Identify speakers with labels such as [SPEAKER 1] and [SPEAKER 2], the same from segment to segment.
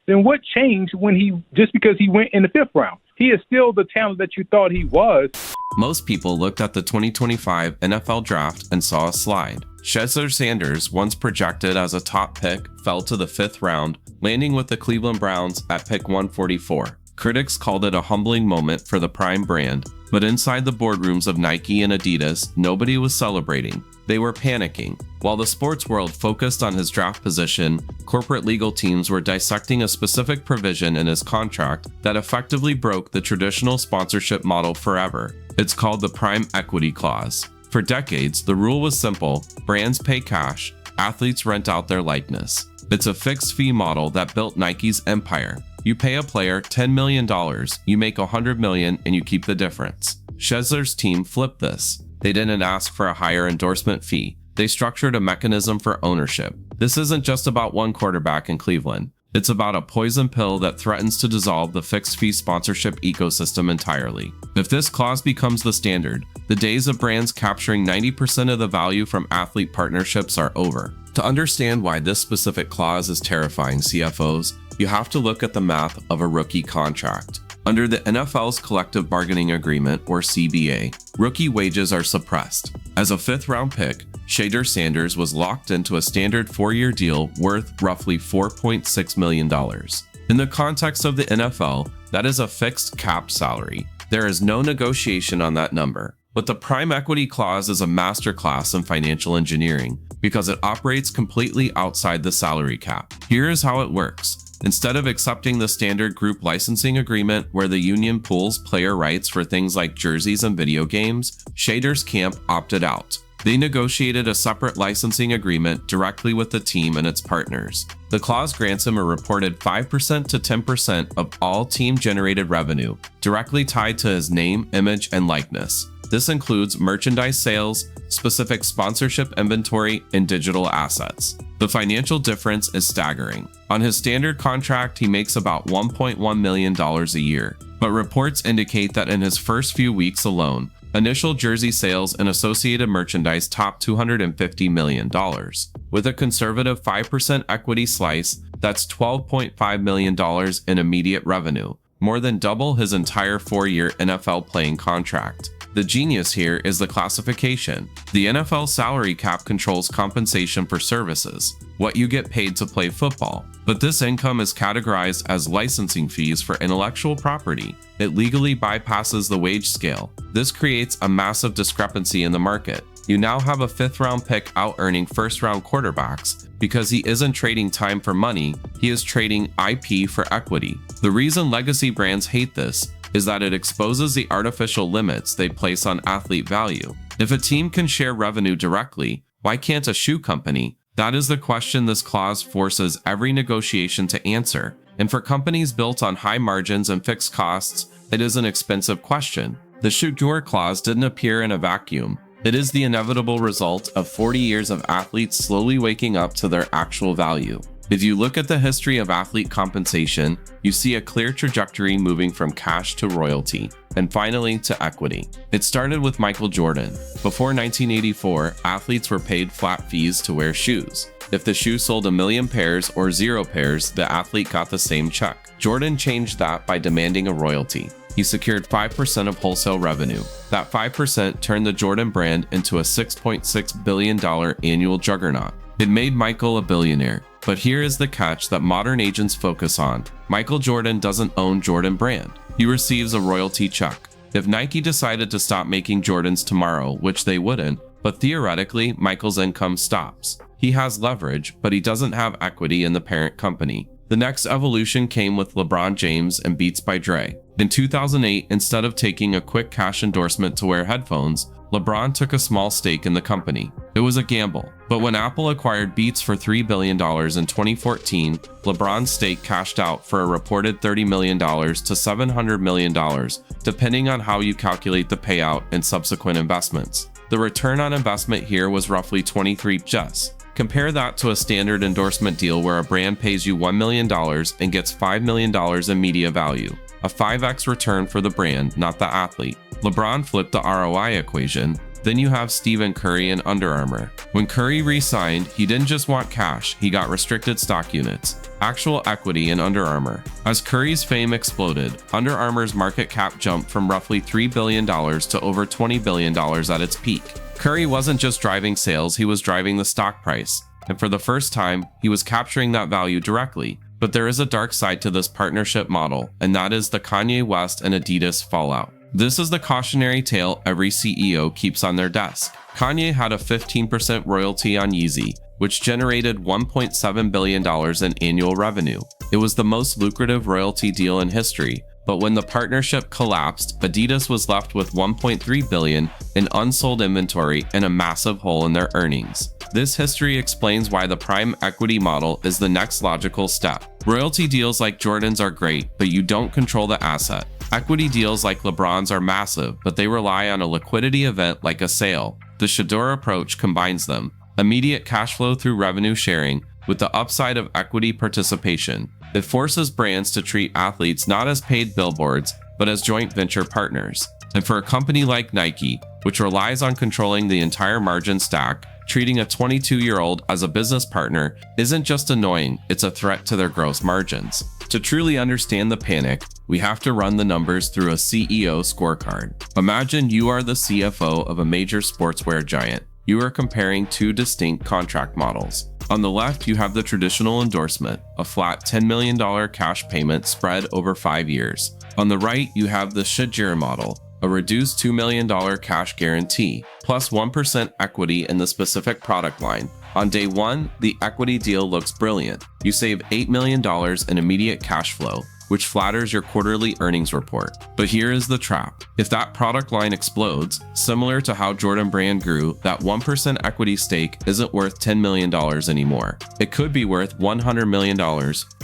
[SPEAKER 1] then what changed just because he went in the 5th round? He is still the talent that you thought he was.
[SPEAKER 2] Most people looked at the 2025 NFL draft and saw a slide. Shedeur Sanders, once projected as a top pick, fell to the 5th round, landing with the Cleveland Browns at pick 144. Critics called it a humbling moment for the Prime brand, but inside the boardrooms of Nike and Adidas, nobody was celebrating. They were panicking. While the sports world focused on his draft position, corporate legal teams were dissecting a specific provision in his contract that effectively broke the traditional sponsorship model forever. It's called the Prime Equity Clause. For decades, the rule was simple: brands pay cash, athletes rent out their likeness. It's a fixed fee model that built Nike's empire. You pay a player $10 million, you make $100 million, and you keep the difference. Shedeur's team flipped this. They didn't ask for a higher endorsement fee. They structured a mechanism for ownership. This isn't just about one quarterback in Cleveland. It's about a poison pill that threatens to dissolve the fixed fee sponsorship ecosystem entirely. If this clause becomes the standard, the days of brands capturing 90% of the value from athlete partnerships are over. To understand why this specific clause is terrifying CFOs, you have to look at the math of a rookie contract. Under the NFL's Collective Bargaining Agreement, or CBA, rookie wages are suppressed. As a 5th-round pick, Shedeur Sanders was locked into a standard 4-year deal worth roughly $4.6 million. In the context of the NFL, that is a fixed cap salary. There is no negotiation on that number. But the Prime Equity Clause is a masterclass in financial engineering because it operates completely outside the salary cap. Here is how it works. Instead of accepting the standard group licensing agreement where the union pools player rights for things like jerseys and video games, Shedeur's camp opted out. They negotiated a separate licensing agreement directly with the team and its partners. The clause grants him a reported 5% to 10% of all team-generated revenue, directly tied to his name, image, and likeness. This includes merchandise sales, specific sponsorship inventory, and digital assets. The financial difference is staggering. On his standard contract, he makes about $1.1 million a year, but reports indicate that in his first few weeks alone, initial jersey sales and associated merchandise topped $250 million. With a conservative 5% equity slice, that's $12.5 million in immediate revenue, more than double his entire 4-year NFL playing contract. The genius here is the classification. The NFL salary cap controls compensation for services, what you get paid to play football, but this income is categorized as licensing fees for intellectual property. It legally bypasses the wage scale. This creates a massive discrepancy in the market. You now have a 5th-round pick out-earning 1st-round quarterbacks because he isn't trading time for money, he is trading IP for equity. The reason legacy brands hate this is that it exposes the artificial limits they place on athlete value. If a team can share revenue directly, why can't a shoe company? That is the question this clause forces every negotiation to answer. And for companies built on high margins and fixed costs, it is an expensive question. The Shedeur clause didn't appear in a vacuum. It is the inevitable result of 40 years of athletes slowly waking up to their actual value. If you look at the history of athlete compensation, you see a clear trajectory moving from cash to royalty, and finally to equity. It started with Michael Jordan. Before 1984, athletes were paid flat fees to wear shoes. If the shoe sold 1 million pairs or 0 pairs, the athlete got the same check. Jordan changed that by demanding a royalty. He secured 5% of wholesale revenue. That 5% turned the Jordan brand into a $6.6 billion annual juggernaut. It made Michael a billionaire. But here is the catch that modern agents focus on. Michael Jordan doesn't own Jordan Brand. He receives a royalty check. If Nike decided to stop making Jordans tomorrow, which they wouldn't, but theoretically, Michael's income stops. He has leverage, but he doesn't have equity in the parent company. The next evolution came with LeBron James and Beats by Dre. In 2008, instead of taking a quick cash endorsement to wear headphones, LeBron took a small stake in the company. It was a gamble, but when Apple acquired Beats for $3 billion in 2014, LeBron's stake cashed out for a reported $30 million to $700 million, depending on how you calculate the payout and subsequent investments. The return on investment here was roughly 23%. Compare that to a standard endorsement deal where a brand pays you $1 million and gets $5 million in media value. A 5x return for the brand, not the athlete. LeBron flipped the ROI equation. Then you have Stephen Curry and Under Armour. When Curry re-signed, he didn't just want cash, he got restricted stock units, actual equity in Under Armour. As Curry's fame exploded, Under Armour's market cap jumped from roughly $3 billion to over $20 billion at its peak. Curry wasn't just driving sales, he was driving the stock price. And for the first time, he was capturing that value directly. But there is a dark side to this partnership model, and that is the Kanye West and Adidas fallout. This is the cautionary tale every CEO keeps on their desk. Kanye had a 15% royalty on Yeezy, which generated $1.7 billion in annual revenue. It was the most lucrative royalty deal in history, but when the partnership collapsed, Adidas was left with $1.3 billion in unsold inventory and a massive hole in their earnings. This history explains why the prime equity model is the next logical step. Royalty deals like Jordan's are great, but you don't control the asset. Equity deals like LeBron's are massive, but they rely on a liquidity event like a sale. The Shedeur approach combines them: immediate cash flow through revenue sharing with the upside of equity participation. It forces brands to treat athletes not as paid billboards, but as joint venture partners. And for a company like Nike, which relies on controlling the entire margin stack, treating a 22-year-old as a business partner isn't just annoying, it's a threat to their gross margins. To truly understand the panic, we have to run the numbers through a CEO scorecard. Imagine you are the CFO of a major sportswear giant. You are comparing two distinct contract models. On the left, you have the traditional endorsement, a flat $10 million cash payment spread over 5 years. On the right, you have the Shedeur model, a reduced $2 million cash guarantee, plus 1% equity in the specific product line. On day one, the equity deal looks brilliant. You save $8 million in immediate cash flow, which flatters your quarterly earnings report. But here is the trap. If that product line explodes, similar to how Jordan Brand grew, that 1% equity stake isn't worth $10 million anymore. It could be worth $100 million.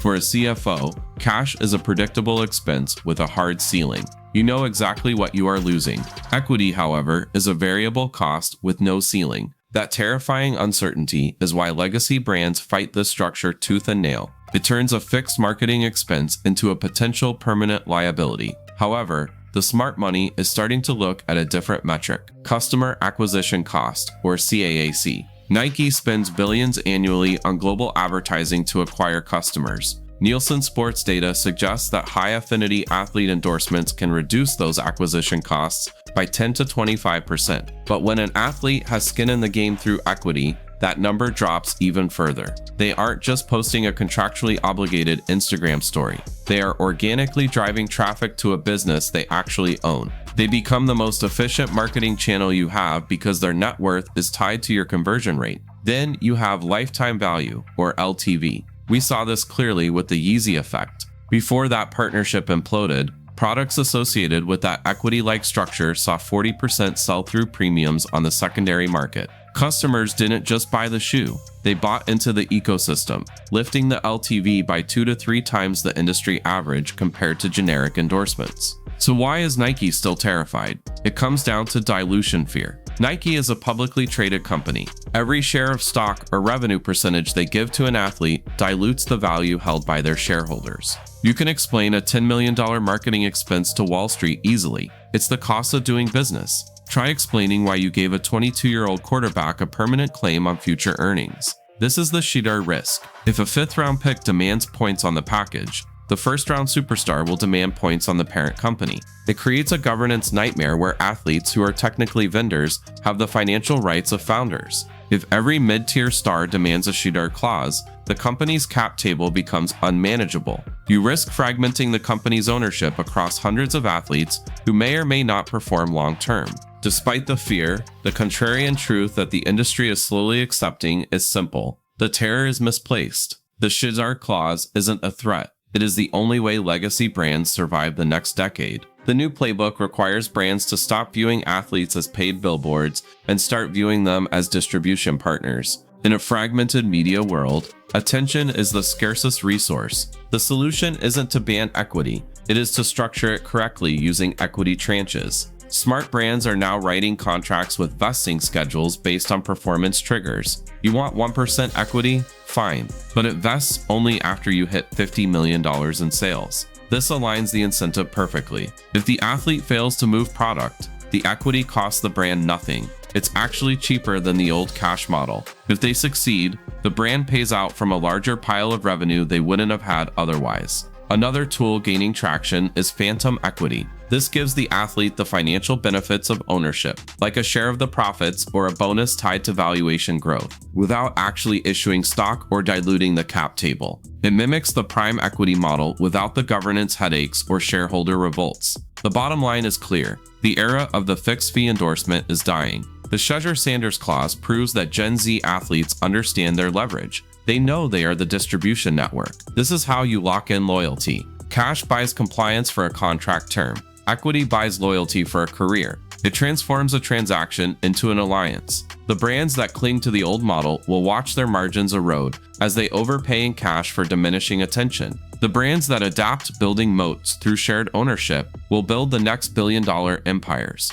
[SPEAKER 2] For a CFO, cash is a predictable expense with a hard ceiling. You know exactly what you are losing. Equity, however, is a variable cost with no ceiling. That terrifying uncertainty is why legacy brands fight this structure tooth and nail. It turns a fixed marketing expense into a potential permanent liability. However, the smart money is starting to look at a different metric: customer acquisition cost, or CAAC. Nike spends billions annually on global advertising to acquire customers. Nielsen Sports data suggests that high-affinity athlete endorsements can reduce those acquisition costs by 10 to 25%. But when an athlete has skin in the game through equity, that number drops even further. They aren't just posting a contractually obligated Instagram story. They are organically driving traffic to a business they actually own. They become the most efficient marketing channel you have because their net worth is tied to your conversion rate. Then you have lifetime value, or LTV. We saw this clearly with the Yeezy effect. Before that partnership imploded, products associated with that equity-like structure saw 40% sell-through premiums on the secondary market. Customers didn't just buy the shoe, they bought into the ecosystem, lifting the LTV by 2 to 3 times the industry average compared to generic endorsements. So why is Nike still terrified? It comes down to dilution fear. Nike is a publicly traded company. Every share of stock or revenue percentage they give to an athlete dilutes the value held by their shareholders. You can explain a $10 million marketing expense to Wall Street easily. It's the cost of doing business. Try explaining why you gave a 22-year-old quarterback a permanent claim on future earnings. This is the Shedeur risk. If a 5th-round pick demands points on the package, the first-round superstar will demand points on the parent company. It creates a governance nightmare where athletes who are technically vendors have the financial rights of founders. If every mid-tier star demands a Shedeur clause, the company's cap table becomes unmanageable. You risk fragmenting the company's ownership across hundreds of athletes who may or may not perform long-term. Despite the fear, the contrarian truth that the industry is slowly accepting is simple. The terror is misplaced. The Shedeur clause isn't a threat. It is the only way legacy brands survive the next decade. The new playbook requires brands to stop viewing athletes as paid billboards and start viewing them as distribution partners. In a fragmented media world, attention is the scarcest resource. The solution isn't to ban equity, it is to structure it correctly using equity tranches. Smart brands are now writing contracts with vesting schedules based on performance triggers. You want 1% equity? Fine, but it vests only after you hit $50 million in sales. This aligns the incentive perfectly. If the athlete fails to move product, the equity costs the brand nothing. it's actually cheaper than the old cash model. If they succeed, the brand pays out from a larger pile of revenue they wouldn't have had otherwise. Another tool gaining traction is phantom equity. This gives the athlete the financial benefits of ownership, like a share of the profits or a bonus tied to valuation growth, without actually issuing stock or diluting the cap table. It mimics the prime equity model without the governance headaches or shareholder revolts. The bottom line is clear: the era of the fixed fee endorsement is dying. The Shedeur Sanders clause proves that Gen Z athletes understand their leverage. They know they are the distribution network. This is how you lock in loyalty. Cash buys compliance for a contract term. Equity buys loyalty for a career. It transforms a transaction into an alliance. The brands that cling to the old model will watch their margins erode as they overpay in cash for diminishing attention. The brands that adapt building moats through shared ownership will build the next billion-dollar empires.